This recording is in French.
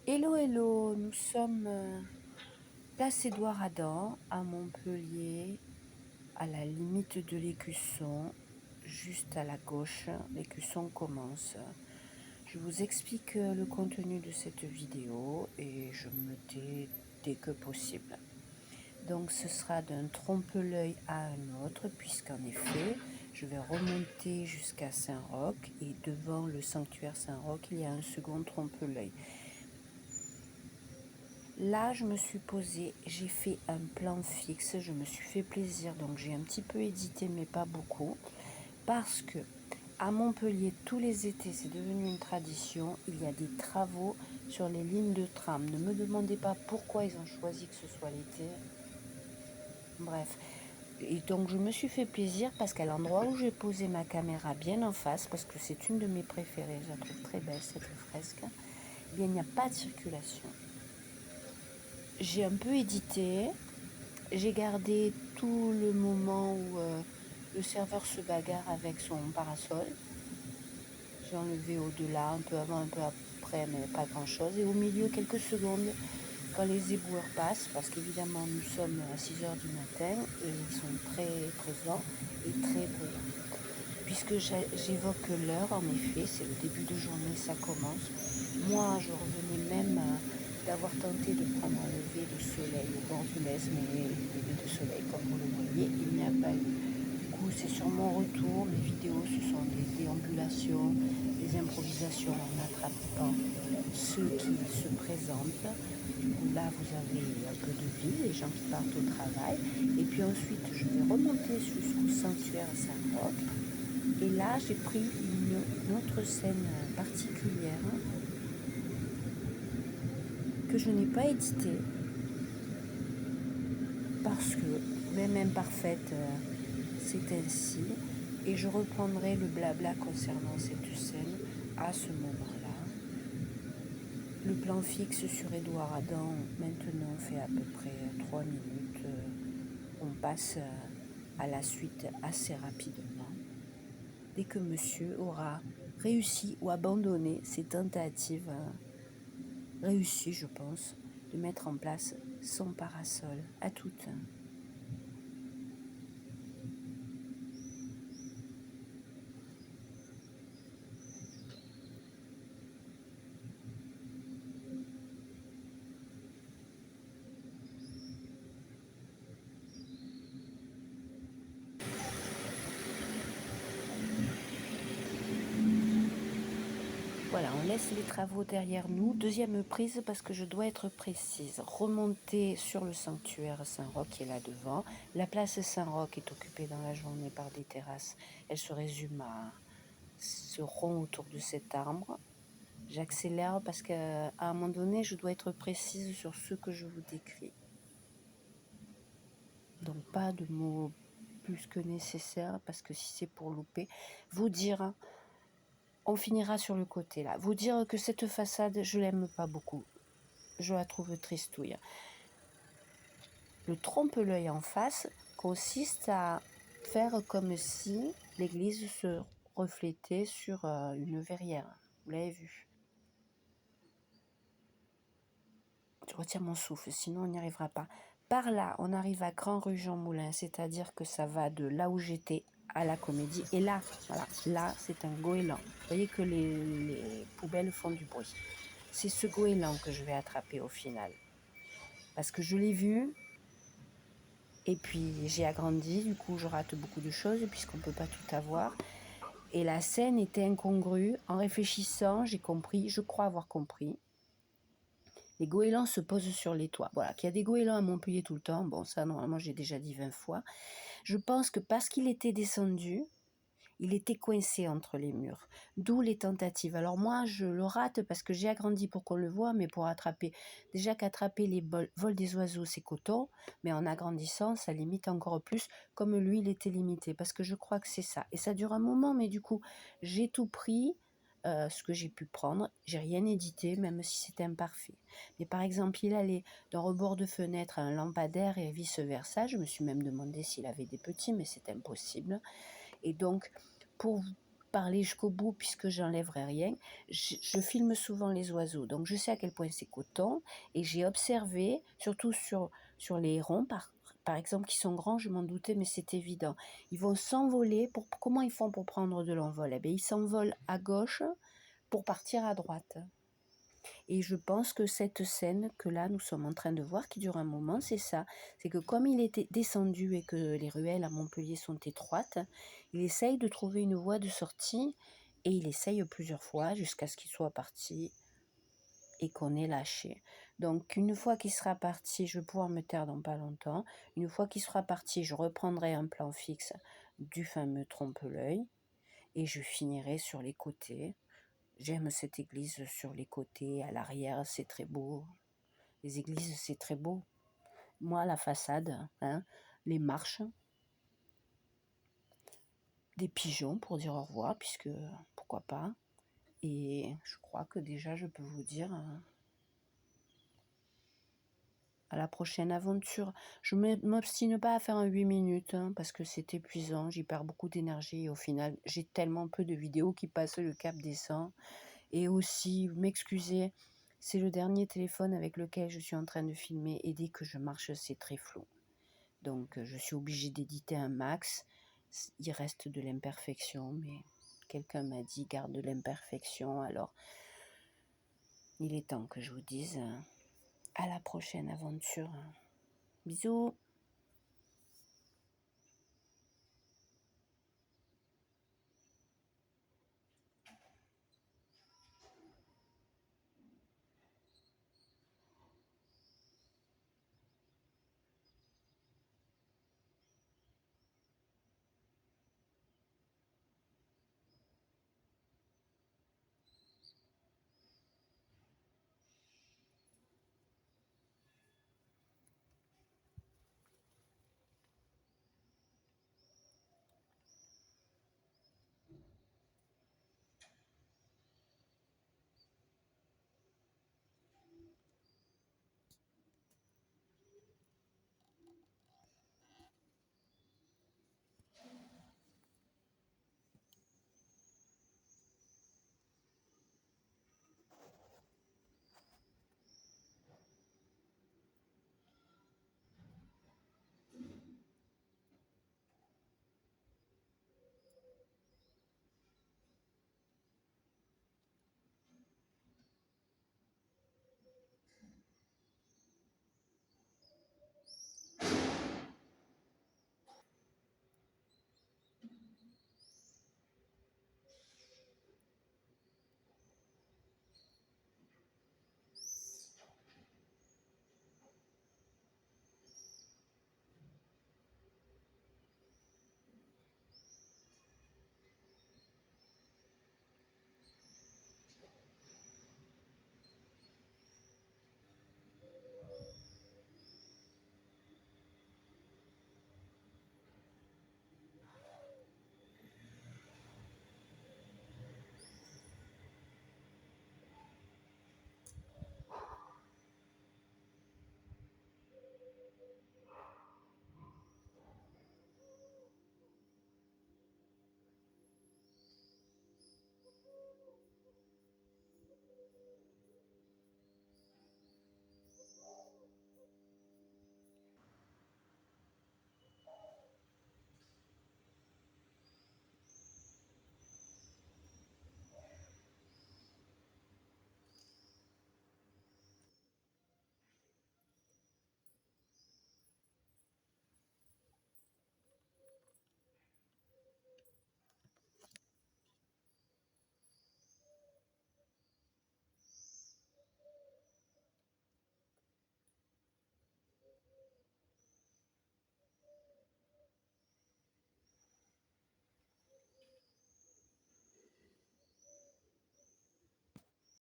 Hello, hello, nous sommes place Édouard Adam à Montpellier, à la limite de l'Écusson, juste à la gauche, l'Écusson commence. Je vous explique le contenu de cette vidéo et je me tais dès que possible. Donc ce sera d'un trompe-l'œil à un autre, puisqu'en effet, je vais remonter jusqu'à Saint-Roch et devant le sanctuaire Saint-Roch, il y a un second trompe-l'œil. Là, je me suis posée, j'ai fait un plan fixe, je me suis fait plaisir, donc j'ai un petit peu édité, mais pas beaucoup, parce que à Montpellier, tous les étés, c'est devenu une tradition, il y a des travaux sur les lignes de tram. Ne me demandez pas pourquoi ils ont choisi que ce soit l'été. Bref. Et donc, je me suis fait plaisir parce qu'à l'endroit où j'ai posé ma caméra bien en face, parce que c'est une de mes préférées, je la trouve très belle, cette fresque, eh bien, il n'y a pas de circulation. J'ai un peu édité, j'ai gardé tout le moment où le serveur se bagarre avec son parasol. J'ai enlevé au-delà, un peu avant, un peu après, mais pas grand-chose. Et au milieu, quelques secondes, quand les éboueurs passent, parce qu'évidemment, nous sommes à 6 heures du matin et ils sont très présents et très bruyants. Puisque j'évoque l'heure, en effet, c'est le début de journée, ça commence. Moi, je revenais même d'avoir tenté de prendre un lever de soleil au bord du Lez, mais lever de soleil, comme vous le voyez, il n'y a pas eu. Du coup, c'est sur mon retour, mes vidéos, ce sont des déambulations, des improvisations en attrapant ceux qui se présentent. Du coup, là, vous avez un peu de vie, les gens qui partent au travail. Et puis ensuite, je vais remonter jusqu'au sanctuaire Saint-Roch. Et là, j'ai pris une autre scène particulière que je n'ai pas éditée parce que, même imparfaite, c'est ainsi. Et je reprendrai le blabla concernant cette scène à ce moment-là. Le plan fixe sur Édouard Adam maintenant fait à peu près 3 minutes. On passe à la suite assez rapidement. Dès que monsieur aura réussi ou abandonné ses tentatives réussi, je pense, de mettre en place son parasol. À toutes. Voilà, on laisse les travaux derrière nous. Deuxième prise parce que je dois être précise. Remonter sur le sanctuaire Saint-Roch qui est là devant. La place Saint-Roch est occupée dans la journée par des terrasses. Elle se résume à ce rond autour de cet arbre. J'accélère parce qu'à un moment donné, je dois être précise sur ce que je vous décris. Donc pas de mots plus que nécessaire parce que si c'est pour louper, vous dire, on finira sur le côté là, vous dire que cette façade, je l'aime pas beaucoup. Je la trouve tristouille. Le trompe-l'œil en face consiste à faire comme si l'église se reflétait sur une verrière. Vous l'avez vu. Je retire mon souffle, sinon on n'y arrivera pas. Par là, on arrive à Grand Rue Jean Moulin, c'est-à-dire que ça va de là où j'étais à la Comédie. Et là, voilà, là, c'est un goéland. Vous voyez que les poubelles font du bruit. C'est ce goéland que je vais attraper au final. Parce que je l'ai vu, et puis j'ai agrandi, du coup je rate beaucoup de choses, puisqu'on ne peut pas tout avoir. Et la scène était incongrue. En réfléchissant, j'ai compris, je crois avoir compris. Les goélands se posent sur les toits. Voilà, qu'il y a des goélands à Montpellier tout le temps, bon ça normalement j'ai déjà dit 20 fois. Je pense que parce qu'il était descendu, il était coincé entre les murs. D'où les tentatives. Alors moi je le rate parce que j'ai agrandi pour qu'on le voit, mais pour attraper, déjà qu'attraper les vols des oiseaux c'est coton, mais en agrandissant ça limite encore plus, comme lui il était limité, parce que je crois que c'est ça. Et ça dure un moment, mais du coup j'ai tout pris. Ce que j'ai pu prendre, j'ai rien édité, même si c'était imparfait. Mais par exemple, il allait d'un rebord de fenêtre à un lampadaire et vice-versa. Je me suis même demandé s'il avait des petits, mais c'est impossible. Et donc, pour parler jusqu'au bout puisque j'enlèverai rien. Je filme souvent les oiseaux, donc je sais à quel point c'est coton. Et j'ai observé, surtout sur les hérons, par exemple, qui sont grands, je m'en doutais, mais c'est évident. Ils vont s'envoler. Comment ils font pour prendre de l'envol? Eh bien, ils s'envolent à gauche pour partir à droite. Et je pense que cette scène que là nous sommes en train de voir, qui dure un moment, c'est ça. C'est que comme il était descendu et que les ruelles à Montpellier sont étroites, il essaye de trouver une voie de sortie et il essaye plusieurs fois jusqu'à ce qu'il soit parti et qu'on ait lâché. Donc une fois qu'il sera parti, je vais pouvoir me taire dans pas longtemps. Une fois qu'il sera parti, je reprendrai un plan fixe du fameux trompe-l'œil et je finirai sur les côtés. J'aime cette église sur les côtés, à l'arrière, c'est très beau. Les églises, c'est très beau. Moi, la façade, hein, les marches, des pigeons pour dire au revoir, puisque pourquoi pas. Et je crois que déjà, je peux vous dire à la prochaine aventure. Je ne m'obstine pas à faire un 8 minutes, hein, parce que c'est épuisant, j'y perds beaucoup d'énergie. Et au final, j'ai tellement peu de vidéos qui passent le cap des 100. Et aussi, m'excuser, c'est le dernier téléphone avec lequel je suis en train de filmer et dès que je marche, c'est très flou. Donc, je suis obligée d'éditer un max. Il reste de l'imperfection, mais quelqu'un m'a dit garde de l'imperfection. Alors, il est temps que je vous dise à la prochaine aventure. Bisous!